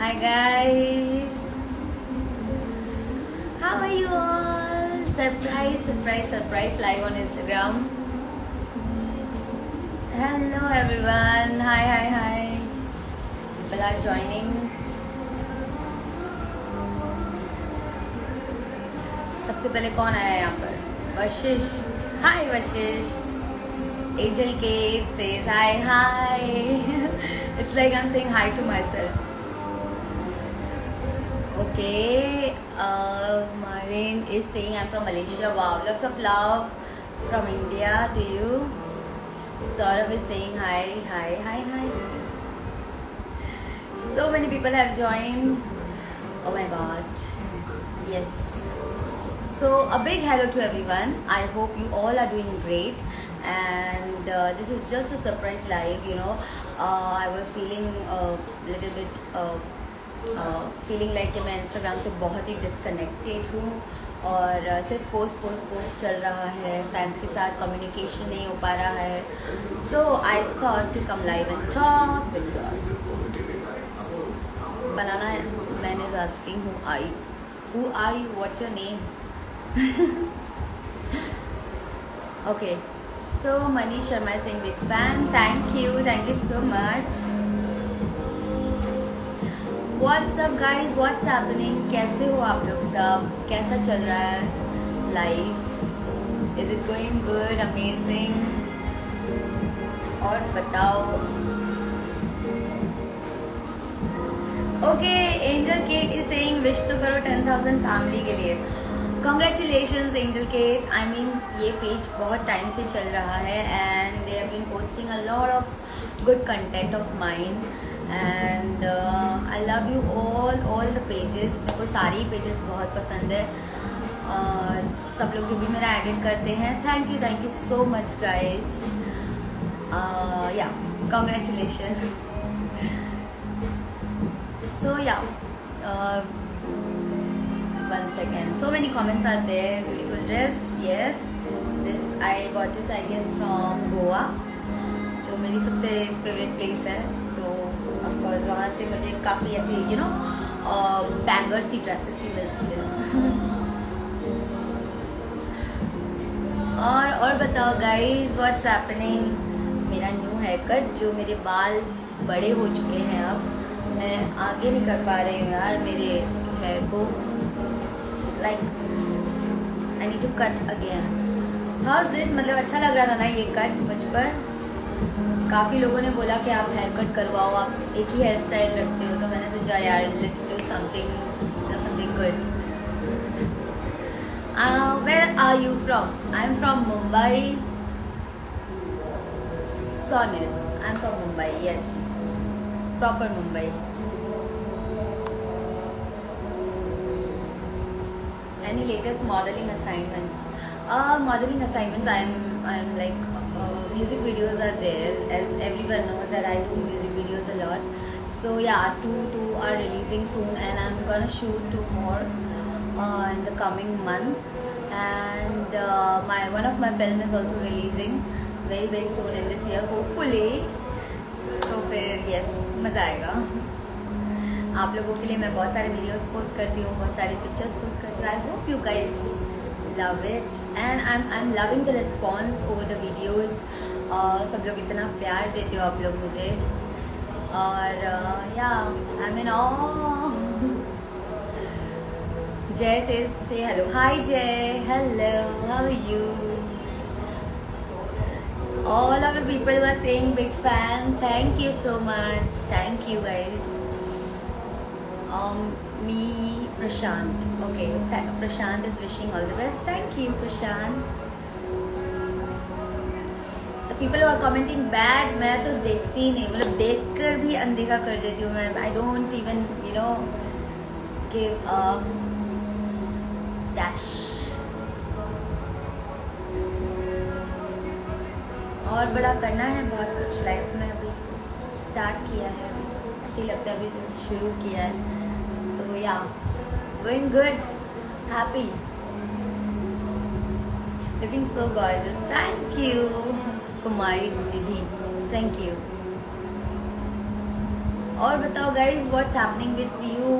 Hi guys, how are you all? Surprise live on Instagram. Hello everyone, hi. People are joining. सबसे पहले कौन आया यहाँ पर? Vashishtha. Hi Vashishtha. Angel Kate says hi. It's like I'm saying hi to myself. Okay, Marin is saying I'm from Malaysia. Wow, lots of love from India to you. Saurabh is saying hi. So many people have joined. Oh my god. Yes. So a big hello to everyone. I hope you all are doing great. And this is just a surprise live. I was feeling a little bit. Feeling like कि मैं Instagram से बहुत ही disconnected हूँ और सिर्फ post चल रहा है, फैंस के साथ कम्युनिकेशन नहीं हो पा रहा है. So I thought to come live and talk with you. Banana man is asking who are you, what's your name. Okay, so Manish Sharma is saying big fan. Thank you so much. What's up guys? What's happening? कैसे हो आप लोग सब? कैसा चल रहा है life? Is it going good? Amazing? और बताओ. Okay, Angel Kate is saying wish तो करो 10,000 फैमिली के लिए. Congratulations Angel Kate. I mean ये पेज बहुत टाइम से चल रहा है and they have been posting a lot of good content of mine. And I love you all the pages. मेरे को सारी पेजेस बहुत पसंद है. सब लोग जो भी मेरा एडिट करते हैं, thank you so much guys. या कॉन्ग्रेचुलेशन. सो या 1 second. So many comments are there. Beautiful dress. Yes, this I got it I guess from Goa, जो मेरी सबसे फेवरेट प्लेस है. तो ऑफकोर्स वहाँ से मुझे काफ़ी ऐसी बैंगर सी ड्रेसेस ही मिलती है. और बताओ गाइस, व्हाट्स हैपनिंग. मेरा न्यू हेयर कट, जो मेरे बाल बड़े हो चुके हैं, अब मैं आगे नहीं कर पा रही हूँ यार मेरे हेयर को. Like I need to cut again. How is it? मतलब अच्छा लग रहा था ना ये कट मुझ पर. काफ़ी लोगों ने बोला कि आप हेयर कट करवाओ, आप एक ही हेयर स्टाइल रखते हो. तो मैंने सोचा यार let's do something good. Where are you from? I am from Mumbai. Sonil, I am from Mumbai. Yes, proper Mumbai. Any latest modeling assignments? Modeling assignments, I'm like music videos are there, as everyone knows that I do music videos a lot. So yeah, two are releasing soon, and I'm gonna shoot 2 more in the coming month. And one of my film is also releasing very soon in this year, hopefully. तो फिर yes, मज़ा आएगा. आप लोगों के लिए मैं बहुत सारे वीडियोस पोस्ट करती हूँ, बहुत सारे पिक्चर्स पोस्ट करती हूँ. I hope you guys love it and I am loving the response over the videos. सब लोग इतना प्यार देते हो आप लोग मुझे. और या आई मीन जय से hello. Hi Jay, hello, how are you? All of the people were saying big fan. Thank you so much. Thank you guys. Me Prashant. Okay, Prashant is wishing all the best. Thank you Prashant. The people who are commenting bad, मैं तो देखती ही नहीं. मतलब देखकर भी अनदेखा कर देती हूँ मैं. I don't even give a dash. और बड़ा करना है बहुत कुछ लाइफ में. अभी स्टार्ट किया है, ऐसे ही लगता है अभी शुरू किया है. तो yeah going good, happy, looking so gorgeous. Thank you Kumari Nidhi, thank you. और बताओ guys, what's happening with you?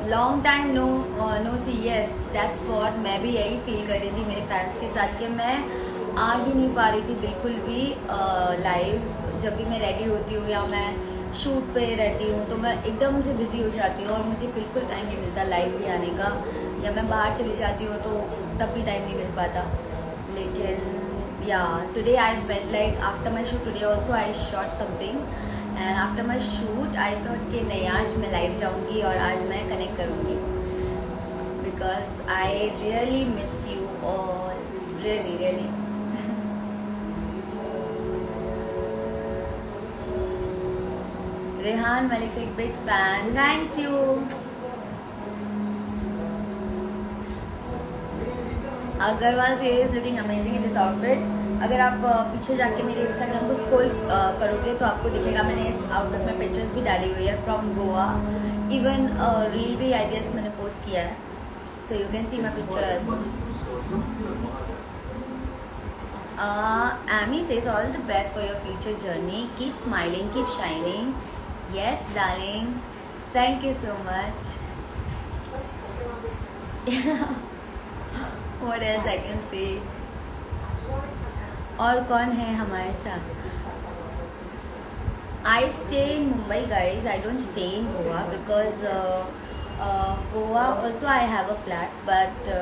Long time no see, yes that's what मैं भी यही फील कर रही थी मेरे फैंस के साथ कि मैं आ ही नहीं पा रही थी बिल्कुल भी लाइव। जब भी मैं रेडी होती हूँ या मैं शूट पे रहती हूँ तो मैं एकदम से बिजी हो जाती हूँ और मुझे बिल्कुल टाइम नहीं मिलता लाइव भी आने का, या मैं बाहर चली जाती हूँ तो तब भी टाइम नहीं मिल पाता। लेकिन या today I felt like after my shoot, today also I shot something and after my shoot I thought कि नहीं, आज मैं लाइव जाऊँगी और आज मैं कनेक्ट करूँगी, because I really miss you all, really really. Rehan Malik से एक big fan, thank you. Agarwal से is looking amazing in this outfit. अगर आप पीछे जाके मेरे इंस्टाग्राम को स्क्रॉल करोगे तो आपको दिखेगा मैंने इस आउटफिट में पिक्चर्स भी डाली हुई है फ्रॉम गोवा, इवन रील भी आई गेस मैंने पोस्ट किया है, so you can see my pictures. Amy says all the best for your future journey, keep smiling, keep shining. Yes darling, thank you so much. What else I can say? और कौन है हमारे साथ? I stay in Mumbai guys, I don't stay in Goa because Goa also I have a flat, but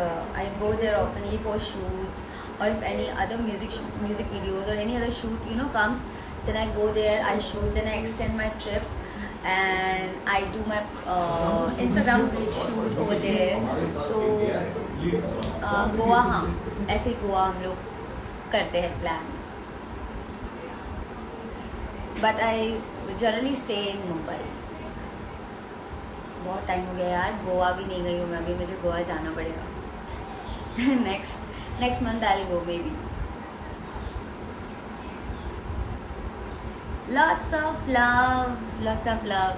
I go there oftenly for shoots, or if any other music videos or any other shoot comes, then I go there, I shoot, then I extend my trip and I do my Instagram feed shoot over there. तो गोवा, हाँ ऐसे गोवा हम लोग करते हैं plan, but I generally stay in Mumbai. बहुत time हो गया यार, गोवा भी नहीं गई हूँ मैं अभी, मुझे गोवा जाना पड़ेगा। Next month I will go baby. Lots of love, lots of love.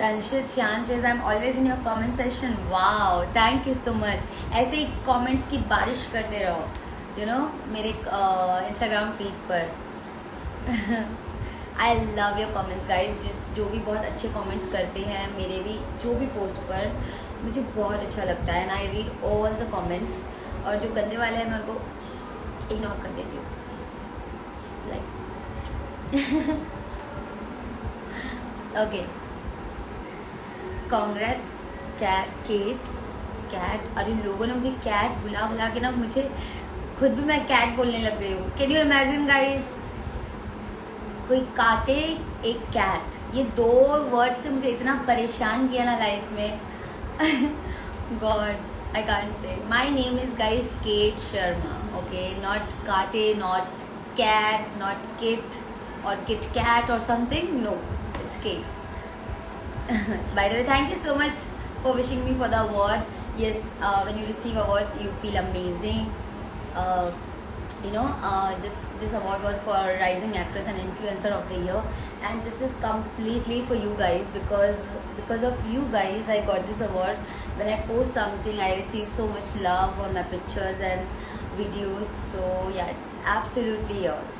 Tanshit Shan says I'm always in your comment section. Wow, thank you so much. ऐसे ही comments की बारिश करते रहो, मेरे Instagram feed पर। I love your comments guys, जो भी बहुत अच्छे comments करते हैं मेरे भी जो भी post पर, मुझे बहुत अच्छा लगता है, and I read all the comments. और जो गंदे वाले हैं मैं उनको इग्नोर कर देती हूँ, लाइक ओके। Congrats cat. अरे लोगों ने मुझे कैट बुला के ना, मुझे खुद भी मैं कैट बोलने लग गई हूँ। कैन यू इमेजिन गाइस, कोई काटे एक कैट, ये 2 वर्ड से मुझे इतना परेशान किया ना लाइफ में। God, I can't say. My name is guys Kate Sharma. Okay, not Kate, not cat, not Kit or Kit Kat or something. No, it's Kate. By the way, thank you so much for wishing me for the award. Yes, when you receive awards, you feel amazing. This award was for Rising Actress and Influencer of the Year, and this is completely for you guys, because of you guys I got this award. When I post something, I receive so much love on my pictures and videos, so yeah, it's absolutely yours.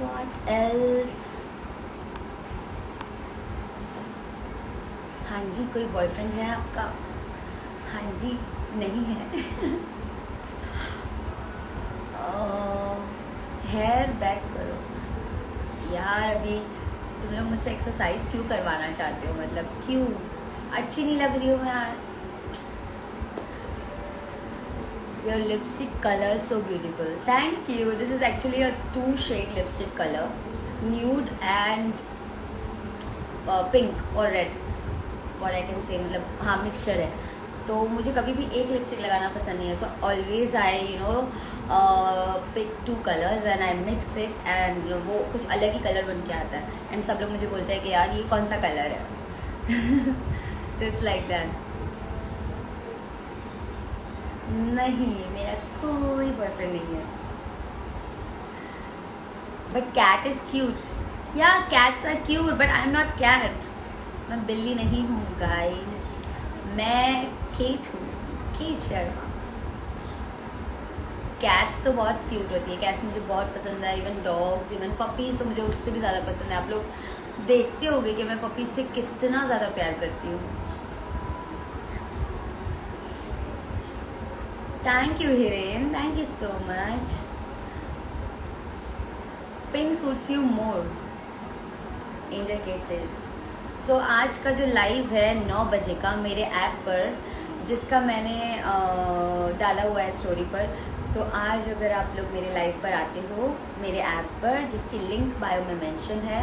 What else? हाँ जी, कोई boyfriend है आपका? हाँ जी, नहीं है। Hair back करो यार, अभी तुम लोग मुझसे एक्सरसाइज क्यों करवाना चाहते हो? मतलब क्यों? अच्छी नहीं लग रही हूँ मैं यार। Your lipstick color is so beautiful. Thank you. This is actually a 2-shade lipstick color, nude and pink or red. What I can say, मतलब हाँ मिक्सचर है। तो मुझे कभी भी एक लिपस्टिक लगाना पसंद नहीं है, so always I pick 2 colours and I mix it, and वो कुछ अलग ही कलर बन के आता है, एंड सब लोग मुझे बोलते हैं कि यार ये कौन सा कलर है। तो इट्स लाइक दैट। नहीं, मेरा कोई बॉयफ्रेंड नहीं है, बट कैट इज क्यूट। या cats are cute, but I am not cat. मैं बिल्ली नहीं हूँ गाइस, मैं केट हूँ, केट शर्मा। कैट्स तो बहुत क्यूट होती है, कैट्स मुझे बहुत पसंद है। इवन डॉग्स, इवन पपीज़ तो मुझे उससे भी ज़्यादा पसंद है। आप लोग देखते होंगे कि मैं पपीज़ से कितना ज़्यादा प्यार करती हूँ। Thank you Hiren, thank you so much. Pink suits you more, angel Kate says. So आज का जो लाइव है 9 बजे का मेरे ऐप पर, जिसका मैंने डाला हुआ है स्टोरी पर, तो आज अगर आप लोग मेरे लाइव पर आते हो मेरे ऐप पर, जिसकी लिंक बायो में मेंशन है,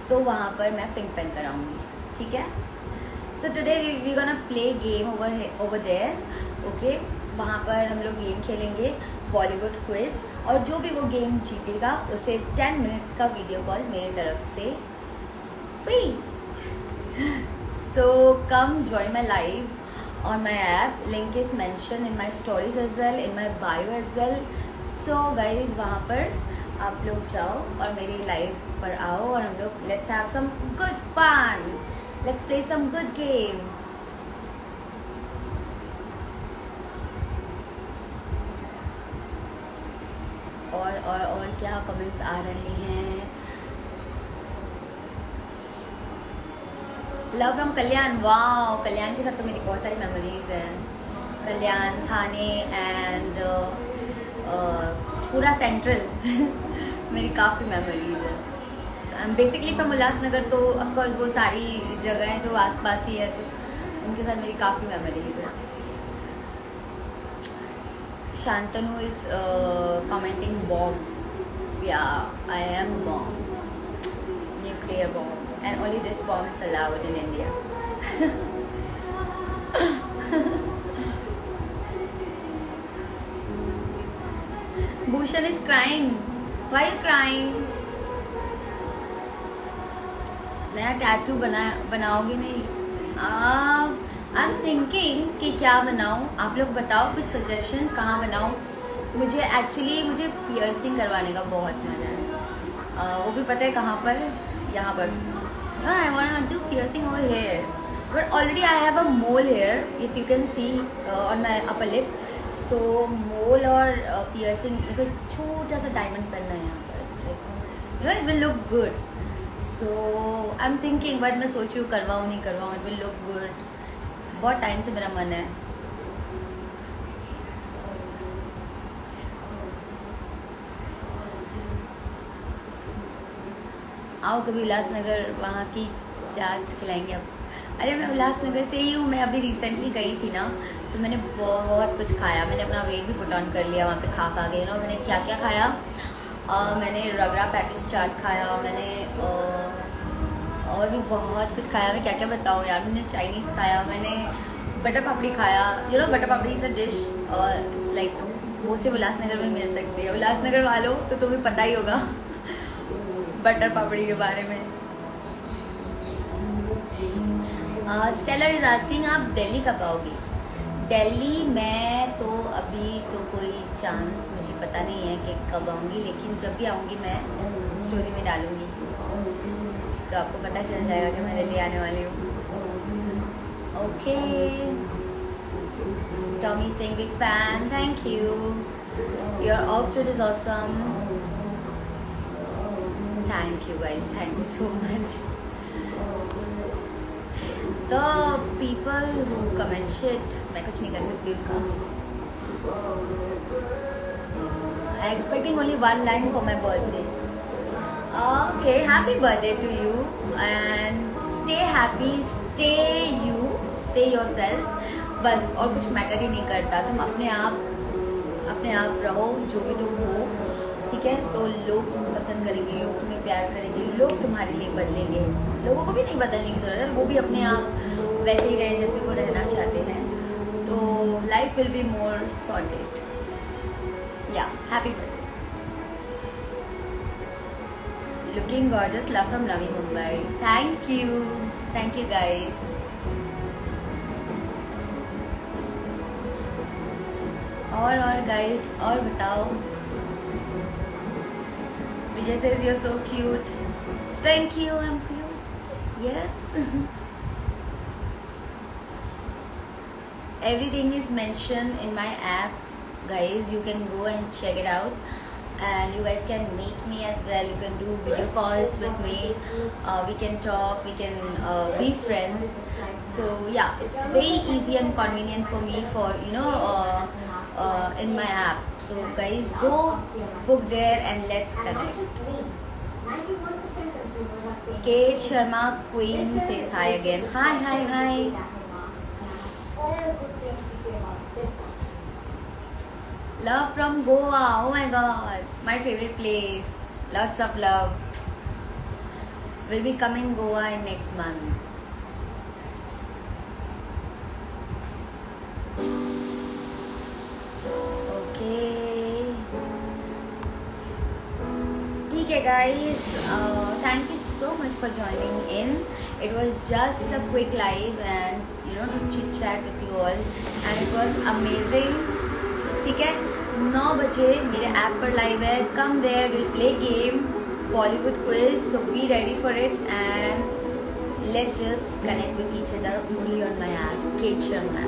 तो वहाँ पर मैं पिंक पेन कराऊंगी, ठीक है। So today we gonna play game over there, okay. वहाँ पर हम लोग गेम खेलेंगे, बॉलीवुड क्विज, और जो भी वो गेम जीतेगा उसे 10 मिनट्स का वीडियो कॉल मेरी तरफ से free. So come join my live on my app, link is mentioned in my stories as well, in my bio as well. So guys, वहाँ पर आप लोग जाओ और मेरी लाइव पर आओ और हम लोग let's have some good fun, let's play some good game. और क्या कमेंट्स आ रहे हैं। लव फ्रॉम कल्याण, वाओ, कल्याण के साथ तो मेरी बहुत सारी मेमोरीज हैं। कल्याण, थाने एंड पूरा सेंट्रल मेरी काफ़ी मेमोरीज है। I am basically from Ulhasnagar, तो ऑफकोर्स वो सारी जगहें तो आसपास ही है, तो उनके साथ मेरी काफ़ी मेमोरीज है। शांतनु इज कमेंटिंग बॉम्ब, या I am bomb, nuclear bomb, and only this bomb is allowed in India. Bhushan is crying. Why are you crying? नया टैटू बनाओगे नहीं? आई एम थिंकिंग कि क्या बनाऊँ, आप लोग बताओ कुछ सजेशन, कहाँ बनाऊँ। मुझे पियर्सिंग करवाने का बहुत मजा है, वो भी पता है कहाँ पर, यहाँ पर। I want to do piercing over here, but already I have a mole here, if you can see on my upper lip. So mole और piercing, मेरे को छोटा सा डायमंड करना है यहाँ पर, it will look good. So I'm thinking, but मैं सोच रही हूँ करवाऊँ नहीं करवाऊँ, it will look good. बहुत टाइम से मेरा मन है। आओ कभी उल्लासनगर, वहाँ की चाट्स खिलाएंगे अब। अरे मैं उल्लासनगर से ही हूँ, मैं अभी रिसेंटली गई थी ना, तो मैंने बहुत कुछ खाया। मैंने अपना वेट भी पुट ऑन कर लिया वहाँ पे खा के ना। मैंने क्या क्या खाया, मैंने रगड़ा पैटिस चाट खाया, मैंने और भी बहुत कुछ खाया। मैं क्या क्या बताऊँ यार, मैंने चाइनीज़ खाया, मैंने बटर पापड़ी खाया। You know butter papdi is a dish, it's like वो सिर्फ उल्लासनगर में मिल सकती है। उल्लासनगर वालों तो तुम्हें पता ही होगा बटर पापड़ी के बारे में। स्टेलर इज आस्किंग, आप दिल्ली कब आओगी? दिल्ली मैं तो अभी तो कोई चांस मुझे पता नहीं है कि कब आऊँगी, लेकिन जब भी आऊँगी मैं स्टोरी में डालूँगी, तो आपको पता चल जाएगा कि मैं दिल्ली आने वाली हूँ। Okay, Tommy Singh big fan, thank you, your outfit is awesome, thank you guys, thank you so much. The people who comment shit, मैं कुछ नहीं कर सकती उसका। I expecting only one line for my birthday. Okay, happy birthday to you and stay happy, stay yourself. बस और कुछ matter ही नहीं करता, तुम अपने आप रहो जो भी तुम हो, ठीक है। तो लोग तुम्हें पसंद करेंगे, लोग तुम्हें प्यार करेंगे, लोग तुम्हारे लिए बदलेंगे। लोगों को भी नहीं बदलने की ज़रूरत है, वो भी अपने आप वैसे ही रहें जैसे वो रहना चाहते हैं। तो life will be more sorted. या happy birthday, looking gorgeous, love from Navi Mumbai. Thank you guys. और गाइज और बताओ। Vijay says you're so cute. Thank you, I'm cute. Yes. everything is mentioned in my app, guys. You can go and check it out, and you guys can meet me as well. You can do video calls with me. We can talk, we can be friends. So yeah, it's very easy and convenient for me for in my app. So guys, go book there and let's connect. Kate Sharma Queen says hi again. Hi, hi, hi. Love from Goa. Oh my god, my favorite place. Lots of love. Will be coming Goa in next month. Okay. Okay guys, thank you so much for joining in. It was just a quick live and to chit chat with you all, and it was amazing. ठीक है, 9 बजे मेरे app पर live है. Come there, we'll play game, Bollywood quiz. So be ready for it and let's just connect with each other only on my app, Kate Sharma.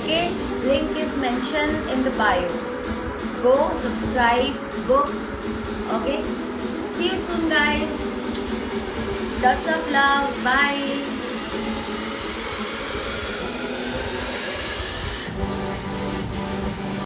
Okay, link is mentioned in the bio. Go subscribe, book. Okay. See you soon, guys. Lots of love. Bye.